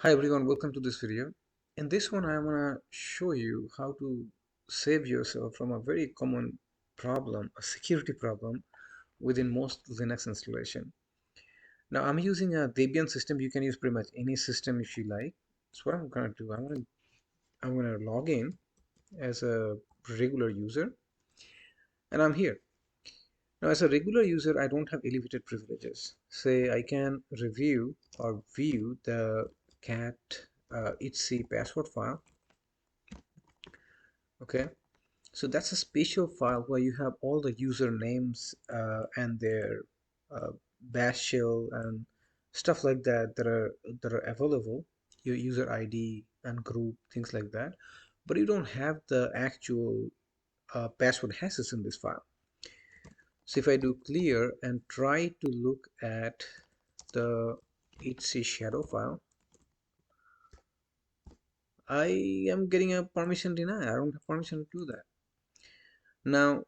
Hi everyone, welcome to this video. In this one, I'm gonna show you how to save yourself from a very common problem, a security problem within most Linux installation. Now, I'm using a Debian system. You can use pretty much any system if you like. So what I'm gonna do, I'm gonna log in as a regular user, and I'm here. Now, as a regular user, I don't have elevated privileges. Say I can review or view the cat etc password file. Okay, so that's a special file where you have all the usernames and their uh, bash shell and stuff like that are available, your user ID and group, things like that. But you don't have the actual password hashes in this file. So if I do clear and try to look at the etc shadow file, I am getting a permission denied. I don't have permission to do that. Now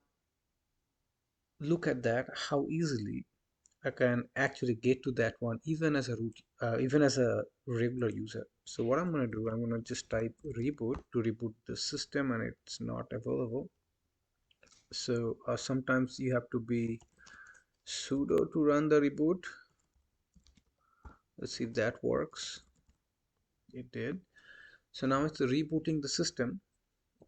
look at that, how easily I can actually get to that one even as a even as a regular user. So what I'm going to do, I'm going to just type reboot to reboot the system, and it's not available. So sometimes you have to be sudo to run the reboot. Let's see if that works. It did. So now it's rebooting the system,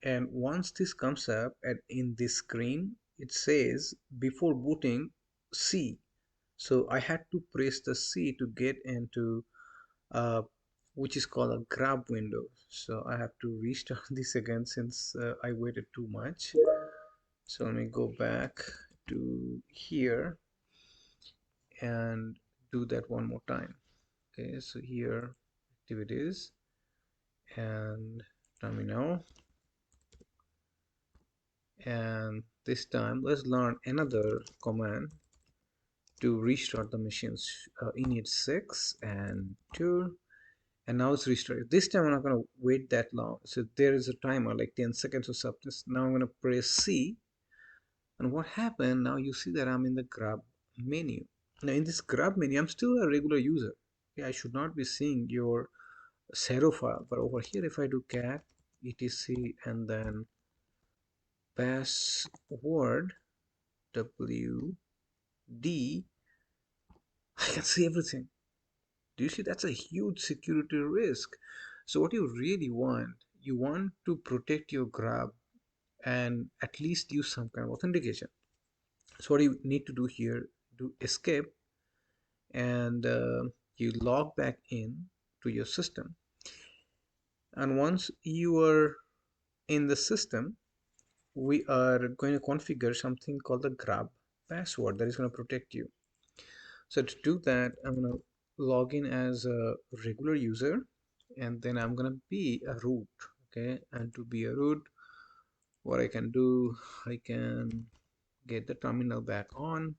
and once this comes up and in this screen it says before booting C. So I had to press the C to get into uh, which is called a grub window. So I have to restart this again since I waited too much. So let me go back to here and do that one more time. Okay, so here activities and terminal, and this time let's learn another command to restart the machines. Init 6 and 2, and now it's restarted. This time I'm not going to wait that long, so there is a timer like 10 seconds or something. Now I'm going to press C, and what happened, now you see that I'm in the grub menu. Now in this grub menu I'm still a regular user. Okay, I should not be seeing your shadow file, but over here if I do cat etc and then password wd, I can see everything. Do you see? That's a huge security risk. So what you really want, you want to protect your grub and at least use some kind of authentication. So what you need to do here, do escape, and you log back in to your system. And once you are in the system, we are going to configure something called the grub password that is going to protect you. So to do that, I'm going to log in as a regular user, and then I'm going to be a root. Okay, and to be a root, what I can do, I can get the terminal back on,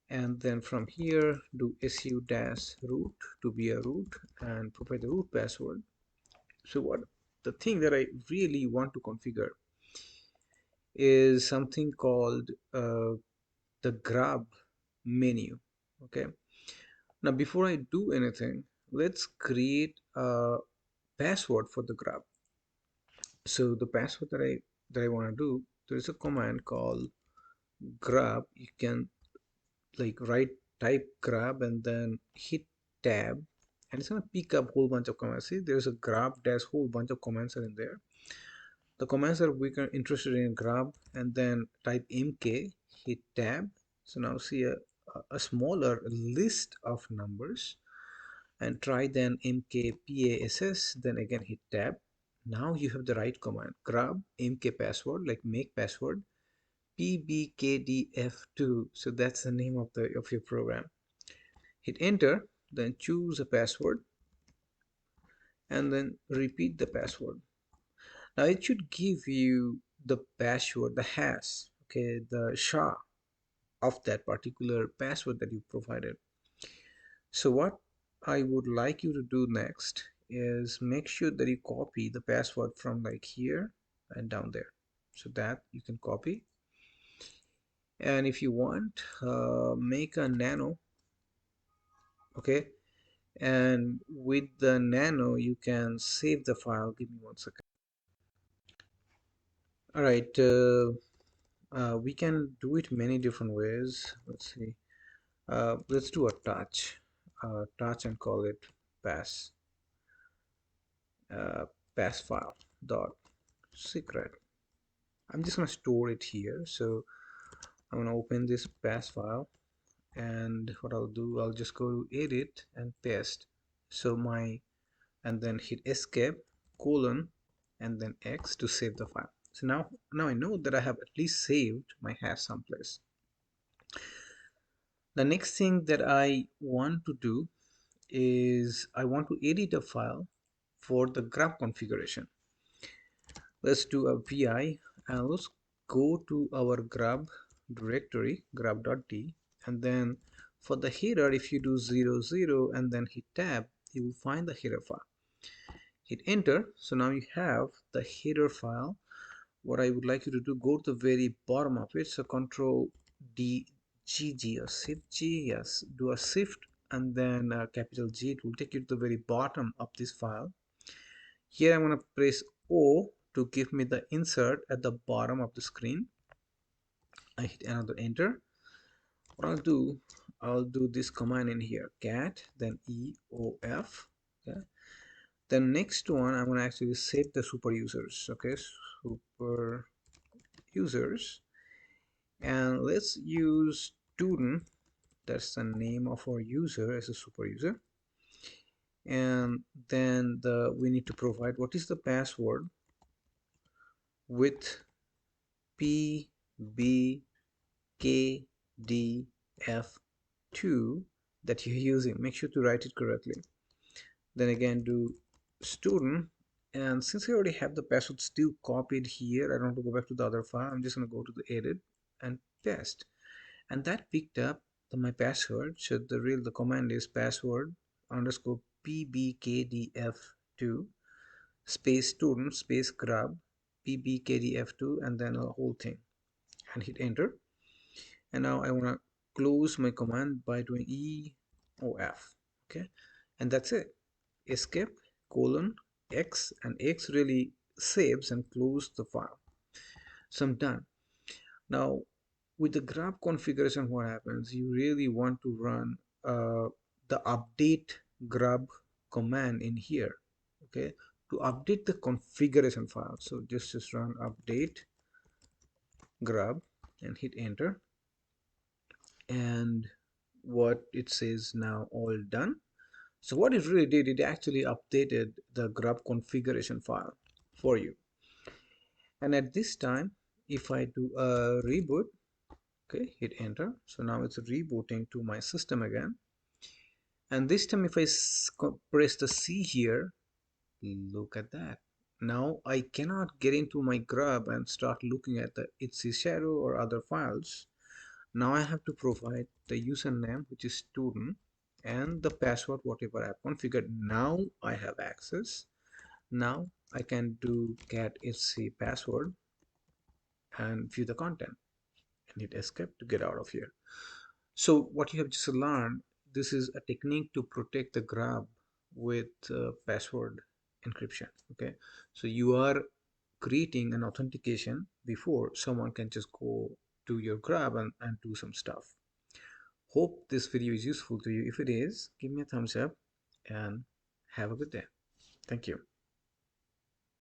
and then from here do su-root to be a root and provide the root password. So what the thing that I really want to configure is something called the grub menu. Okay, now before I do anything, let's create a password for the grub. So the password that I want to do, there is a command called grub. You can like type grub and then hit tab, and it's gonna pick up whole bunch of commands. See, there's a grub dash, whole bunch of commands are in there. The commands that we're interested in, grub, and then type mk, hit tab. So now see a smaller list of numbers, and try then mkpass, then again hit tab. Now you have the right command, grub mk password, like make password pbkdf2. So that's the name of the of your program. Hit enter, then choose a password, and then repeat the password. Now it should give you the password, the hash, okay, the sha of that particular password that you provided. So what I would like you to do next is make sure that you copy the password from like here and down there, so that you can copy. And if you want, make a nano, okay, And with the nano you can save the file. Give me 1 second. All right, we can do it many different ways. Let's see. Let's do a touch and call it pass uh, pass file dot secret. I'm just gonna store it here. So I'm gonna open this pass file, and what I'll do, I'll just go to edit and paste. So my, and then hit escape colon and then X to save the file. So now I know that I have at least saved my hash someplace. The next thing that I want to do is I want to edit a file for the grub configuration. Let's do a vi, and let's go to our grub directory, grub.d, and then for the header, if you do 00 and then hit tab, you will find the header file. Hit enter. So now you have the header file. What I would like you to do, go to the very bottom of it. So control D G G or shift G, yes, do a shift and then capital G. It will take you to the very bottom of this file. Here I'm going to press O to give me the insert at the bottom of the screen. I hit another enter. What I'll do this command in here, cat, then EOF. Okay. The next one, I'm going to actually save the super users. Okay, super users, and let's use student. That's the name of our user as a super user. And then we need to provide what is the password with pbkdf2 that you're using. Make sure to write it correctly. Then again do student, and since I already have the password still copied here, I don't want to go back to the other file. I'm just going to go to the edit and paste, and that picked up my password. So the command is password underscore pbkdf2 space student space grub pbkdf2 and then a whole thing, and hit enter. And now I want to close my command by doing EOF. Okay, and that's it. Escape colon X, and X really saves and close the file. So I'm done. Now with the grub configuration, what happens, you really want to run the update grub command in here, okay, to update the configuration file. So just run update grub and hit enter, and what it says now, all done. So what it really did, it actually updated the grub configuration file for you. And at this time, if I do a reboot, okay, hit enter. So now it's rebooting to my system again. And this time if I press the C here, look at that. Now I cannot get into my grub and start looking at the itsy shadow or other files. Now I have to provide the username, which is student, and the password, whatever I've configured. Now I have access. Now I can do cat itsy password and view the content and hit escape to get out of here. So what you have just learned, this is a technique to protect the grub with password encryption. Okay, so you are creating an authentication before someone can just go to your grub and do some stuff. Hope this video is useful to you. If it is, give me a thumbs up and have a good day. Thank you.